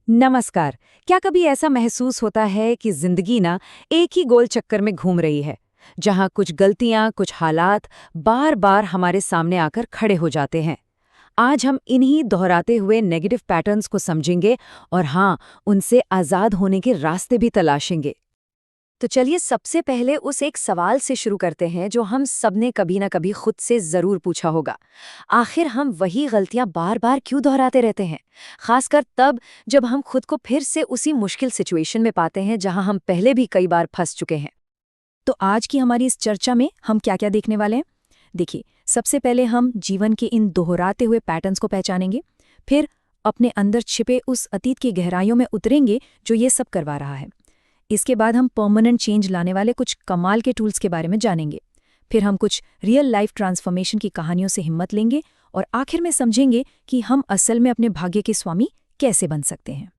नमस्कार। क्या कभी ऐसा महसूस होता है कि जिंदगी ना एक ही गोल चक्कर में घूम रही है, जहां कुछ गलतियां, कुछ हालात बार बार हमारे सामने आकर खड़े हो जाते हैं। आज हम इन्हीं दोहराते हुए नेगेटिव पैटर्न्स को समझेंगे और हाँ, उनसे आजाद होने के रास्ते भी तलाशेंगे। तो चलिए सबसे पहले उस एक सवाल से शुरू करते हैं जो हम सबने कभी ना कभी खुद से जरूर पूछा होगा। आखिर हम वही गलतियां बार बार क्यों दोहराते रहते हैं, खासकर तब जब हम खुद को फिर से उसी मुश्किल सिचुएशन में पाते हैं जहां हम पहले भी कई बार फंस चुके हैं। तो आज की हमारी इस चर्चा में हम क्या क्या देखने वाले हैं? देखिए, सबसे पहले हम जीवन के इन दोहराते हुए पैटर्न्स को पहचानेंगे। फिर अपने अंदर छिपे उस अतीत की गहराइयों में उतरेंगे जो ये सब करवा रहा है। इसके बाद हम परमानेंट चेंज लाने वाले कुछ कमाल के टूल्स के बारे में जानेंगे। फिर हम कुछ रियल लाइफ ट्रांसफॉर्मेशन की कहानियों से हिम्मत लेंगे और आखिर में समझेंगे कि हम असल में अपने भाग्य के स्वामी कैसे बन सकते हैं।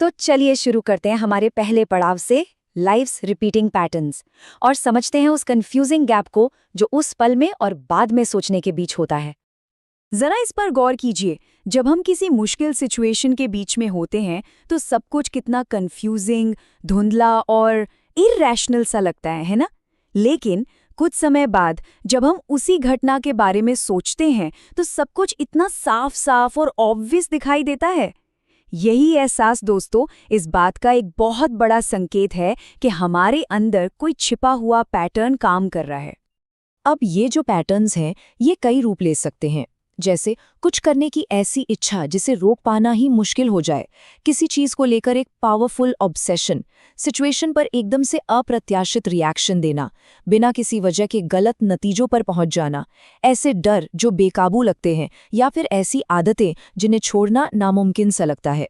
तो चलिए शुरू करते हैं हमारे पहले पड़ाव से, लाइफ्स रिपीटिंग पैटर्न्स, और समझते हैं उस कंफ्यूजिंग गैप को जो उस पल में और बाद में सोचने के बीच होता है। जरा इस पर गौर कीजिए। जब हम किसी मुश्किल सिचुएशन के बीच में होते हैं तो सब कुछ कितना कंफ्यूजिंग, धुंधला और इरैशनल सा लगता है ना? लेकिन कुछ समय बाद जब हम उसी घटना के बारे में सोचते हैं तो सब कुछ इतना साफ साफ और ऑब्वियस दिखाई देता है। यही एहसास दोस्तों इस बात का एक बहुत बड़ा संकेत है कि हमारे अंदर कोई छिपा हुआ पैटर्न काम कर रहा है। अब ये जो पैटर्न्स हैं ये कई रूप ले सकते हैं, जैसे कुछ करने की ऐसी इच्छा जिसे रोक पाना ही मुश्किल हो जाए, किसी चीज को लेकर एक पावरफुल ऑब्सेशन, सिचुएशन पर एकदम से अप्रत्याशित रिएक्शन देना, बिना किसी वजह के गलत नतीजों पर पहुंच जाना, ऐसे डर जो बेकाबू लगते हैं, या फिर ऐसी आदतें जिन्हें छोड़ना नामुमकिन सा लगता है।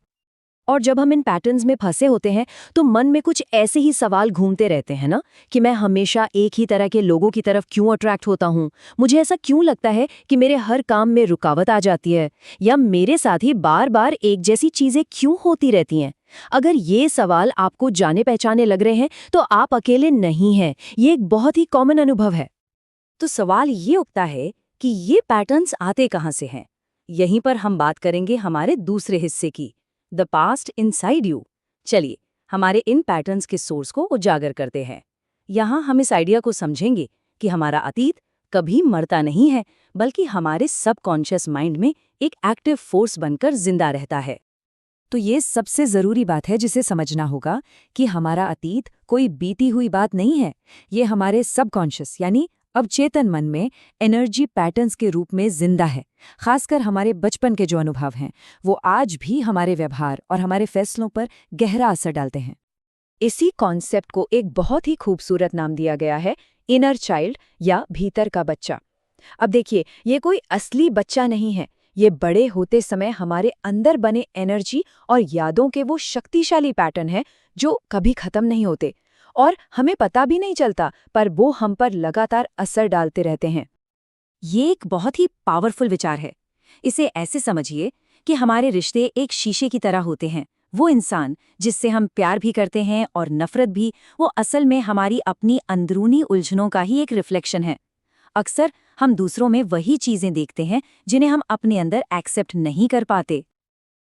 और जब हम इन पैटर्न्स में फंसे होते हैं तो मन में कुछ ऐसे ही सवाल घूमते रहते हैं ना, कि मैं हमेशा एक ही तरह के लोगों की तरफ क्यों अट्रैक्ट होता हूँ, मुझे ऐसा क्यों लगता है कि मेरे हर काम में रुकावट आ जाती है, या मेरे साथ ही बार बार एक जैसी चीजें क्यों होती रहती हैं। अगर ये सवाल आपको जाने पहचाने लग रहे हैं तो आप अकेले नहीं हैं, ये एक बहुत ही कॉमन अनुभव है। तो सवाल ये उठता है कि ये पैटर्न्स आते कहाँ से हैं। यहीं पर हम बात करेंगे हमारे दूसरे हिस्से की, द पास्ट इनसाइड यू। चलिए हमारे इन पैटर्न्स के सोर्स को उजागर करते हैं। यहाँ हम इस आइडिया को समझेंगे कि हमारा अतीत कभी मरता नहीं है, बल्कि हमारे सबकॉन्शियस माइंड में एक एक्टिव फोर्स बनकर जिंदा रहता है। तो ये सबसे जरूरी बात है जिसे समझना होगा कि हमारा अतीत कोई बीती हुई बात नहीं है, ये हमारे सबकॉन्शियस यानी अवचेतन मन में एनर्जी पैटर्न्स के रूप में जिंदा है। खासकर हमारे बचपन के जो अनुभव हैं वो आज भी हमारे व्यवहार और हमारे फैसलों पर गहरा असर डालते हैं। इसी कॉन्सेप्ट को एक बहुत ही खूबसूरत नाम दिया गया है, इनर चाइल्ड या भीतर का बच्चा। अब देखिए, ये कोई असली बच्चा नहीं है, ये बड़े होते समय हमारे अंदर बने एनर्जी और यादों के वो शक्तिशाली पैटर्न हैं जो कभी खत्म नहीं होते और हमें पता भी नहीं चलता, पर वो हम पर लगातार असर डालते रहते हैं। ये एक बहुत ही पावरफुल विचार है। इसे ऐसे समझिए कि हमारे रिश्ते एक शीशे की तरह होते हैं। वो इंसान जिससे हम प्यार भी करते हैं और नफरत भी, वो असल में हमारी अपनी अंदरूनी उलझनों का ही एक रिफ्लेक्शन है। अक्सर हम दूसरों में वही चीजें देखते हैं जिन्हें हम अपने अंदर एक्सेप्ट नहीं कर पाते।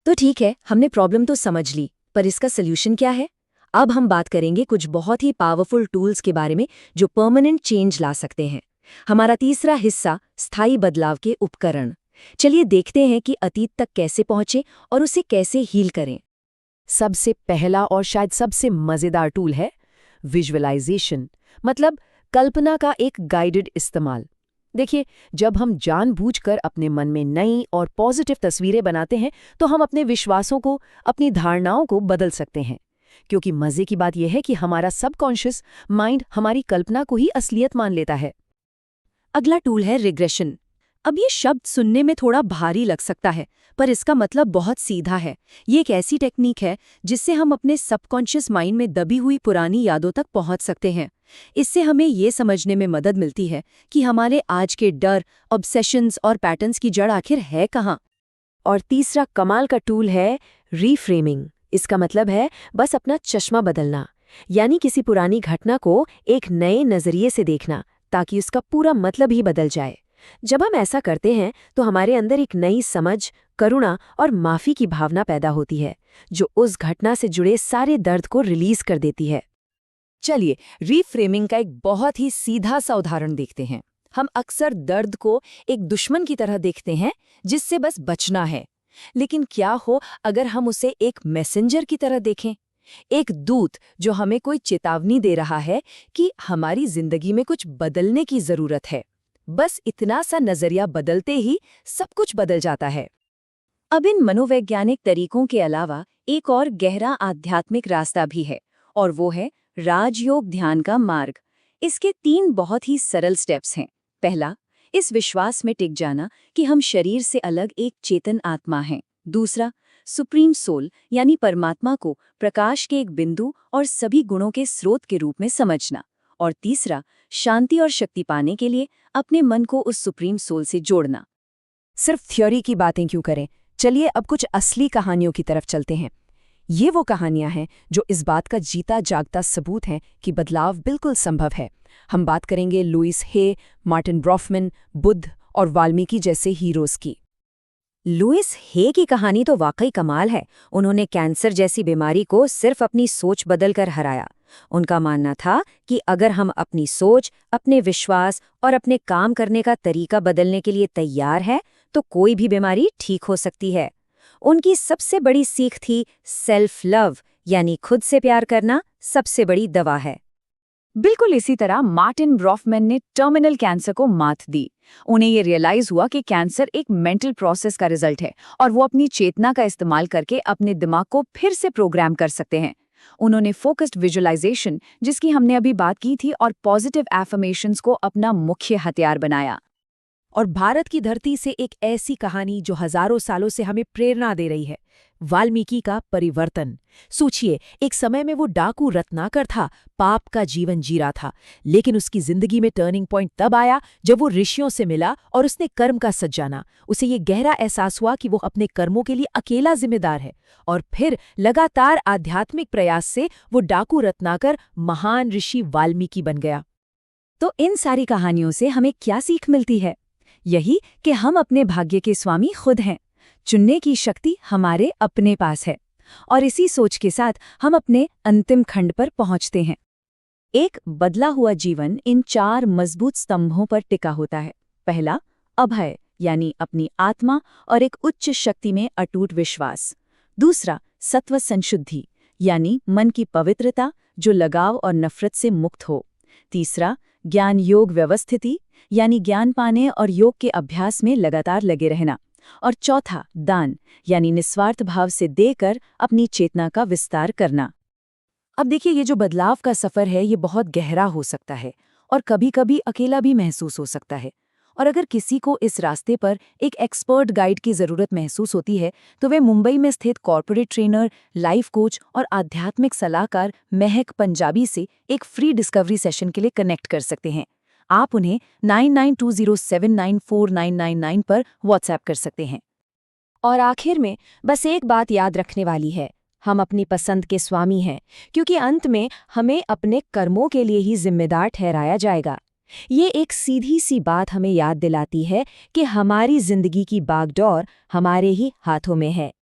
तो ठीक है, हमने प्रॉब्लम तो समझ ली, पर इसका सल्यूशन क्या है? अब हम बात करेंगे कुछ बहुत ही पावरफुल टूल्स के बारे में जो परमानेंट चेंज ला सकते हैं। हमारा तीसरा हिस्सा, स्थायी बदलाव के उपकरण। चलिए देखते हैं कि अतीत तक कैसे पहुंचे और उसे कैसे हील करें। सबसे पहला और शायद सबसे मजेदार टूल है विजुअलाइजेशन, मतलब कल्पना का एक गाइडेड इस्तेमाल। देखिए, जब हम जानबूझकर अपने मन में नई और पॉजिटिव तस्वीरें बनाते हैं तो हम अपने विश्वासों को, अपनी धारणाओं को बदल सकते हैं। क्योंकि मजे की बात यह है कि हमारा सबकॉन्शियस माइंड हमारी कल्पना को ही असलियत मान लेता है। अगला टूल है रिग्रेशन। अब ये शब्द सुनने में थोड़ा भारी लग सकता है, पर इसका मतलब बहुत सीधा है। ये एक ऐसी टेक्निक है जिससे हम अपने सबकॉन्शियस माइंड में दबी हुई पुरानी यादों तक पहुंच सकते हैं। इससे हमें ये समझने में मदद मिलती है कि हमारे आज के डर, ऑब्सेशंस और पैटर्न्स की जड़ आखिर है कहाँ। और तीसरा कमाल का टूल है रीफ्रेमिंग। इसका मतलब है बस अपना चश्मा बदलना, यानी किसी पुरानी घटना को एक नए नजरिए से देखना ताकि उसका पूरा मतलब ही बदल जाए। जब हम ऐसा करते हैं तो हमारे अंदर एक नई समझ, करुणा और माफी की भावना पैदा होती है, जो उस घटना से जुड़े सारे दर्द को रिलीज कर देती है। चलिए, रीफ्रेमिंग का एक बहुत ही सीधा सा उदाहरण देखते हैं। हम अक्सर दर्द को एक दुश्मन की तरह देखते हैं जिससे बस बचना है। लेकिन क्या हो अगर हम उसे एक मैसेंजर की तरह देखें, एक दूत जो हमें कोई चेतावनी दे रहा है कि हमारी जिंदगी में कुछ बदलने की जरूरत है। बस इतना सा नजरिया बदलते ही सब कुछ बदल जाता है। अब इन मनोवैज्ञानिक तरीकों के अलावा एक और गहरा आध्यात्मिक रास्ता भी है, और वो है राजयोग ध्यान का मार्ग। इसके 3 बहुत ही सरल स्टेप्स हैं। पहला, इस विश्वास में टिक जाना कि हम शरीर से अलग एक चेतन आत्मा हैं। दूसरा, सुप्रीम सोल यानी परमात्मा को प्रकाश के एक बिंदु और सभी गुणों के स्रोत के रूप में समझना। और तीसरा, शांति और शक्ति पाने के लिए अपने मन को उस सुप्रीम सोल से जोड़ना। सिर्फ थ्योरी की बातें क्यों करें, चलिए अब कुछ असली कहानियों की तरफ चलते हैं। ये वो कहानियां हैं जो इस बात का जीता जागता सबूत हैं कि बदलाव बिल्कुल संभव है। हम बात करेंगे लुइस हे, मार्टिन ब्रॉफमैन, बुद्ध और वाल्मीकि जैसे हीरोज की। लुइस हे की कहानी तो वाकई कमाल है। उन्होंने कैंसर जैसी बीमारी को सिर्फ अपनी सोच बदलकर हराया। उनका मानना था कि अगर हम अपनी सोच, अपने विश्वास और अपने काम करने का तरीका बदलने के लिए तैयार हैं, तो कोई भी बीमारी ठीक हो सकती है। उनकी सबसे बड़ी सीख थी सेल्फ लव, यानी खुद से प्यार करना सबसे बड़ी दवा है। बिल्कुल इसी तरह मार्टिन ब्रॉफमैन ने टर्मिनल कैंसर को मात दी। उन्हें ये रियलाइज हुआ कि कैंसर एक मेंटल प्रोसेस का रिजल्ट है और वो अपनी चेतना का इस्तेमाल करके अपने दिमाग को फिर से प्रोग्राम कर सकते हैं। उन्होंने फोकस्ड विजुअलाइजेशन, जिसकी हमने अभी बात की थी, और पॉजिटिव एफर्मेशंस को अपना मुख्य हथियार बनाया। और भारत की धरती से एक ऐसी कहानी जो हजारों सालों से हमें प्रेरणा दे रही है, वाल्मीकि का परिवर्तन। सोचिए, एक समय में वो डाकू रत्नाकर था, पाप का जीवन जी रहा था, लेकिन उसकी जिंदगी में टर्निंग पॉइंट तब आया जब वो ऋषियों से मिला और उसने कर्म का सच जाना। उसे ये गहरा एहसास हुआ कि वो अपने कर्मों के लिए अकेला जिम्मेदार है, और फिर लगातार आध्यात्मिक प्रयास से वो डाकू रत्नाकर महान ऋषि वाल्मीकि बन गया। तो इन सारी कहानियों से हमें क्या सीख मिलती है? यही कि हम अपने भाग्य के स्वामी खुद हैं। चुनने की शक्ति हमारे अपने पास है। और इसी सोच के साथ हम अपने अंतिम खंड पर पहुंचते हैं। एक बदला हुआ जीवन इन 4 मजबूत स्तंभों पर टिका होता है। पहला, अभय यानी अपनी आत्मा और एक उच्च शक्ति में अटूट विश्वास। दूसरा, सत्व संशुद्धि यानी मन की पवित्रता जो लगाव और नफरत से मुक्त हो। तीसरा, ज्ञान योग व्यवस्थिति यानी ज्ञान पाने और योग के अभ्यास में लगातार लगे रहना। और चौथा, दान यानी निस्वार्थ भाव से देकर अपनी चेतना का विस्तार करना। अब देखिए, ये जो बदलाव का सफर है, ये बहुत गहरा हो सकता है और कभी-कभी अकेला भी महसूस हो सकता है। और अगर किसी को इस रास्ते पर एक एक्सपर्ट गाइड की जरूरत महसूस होती है, तो वे मुंबई में स्थित कॉर्पोरेट ट्रेनर, लाइफ कोच और आध्यात्मिक सलाहकार महक पंजाबी से एक फ्री डिस्कवरी सेशन के लिए कनेक्ट कर सकते हैं। आप उन्हें 9920794999 पर व्हाट्सएप कर सकते हैं। और आखिर में बस एक बात याद रखने वाली है, हम अपनी पसंद के स्वामी हैं, क्योंकि अंत में हमें अपने कर्मों के लिए ही जिम्मेदार ठहराया जाएगा। ये एक सीधी सी बात हमें याद दिलाती है कि हमारी जिंदगी की बागडोर हमारे ही हाथों में है।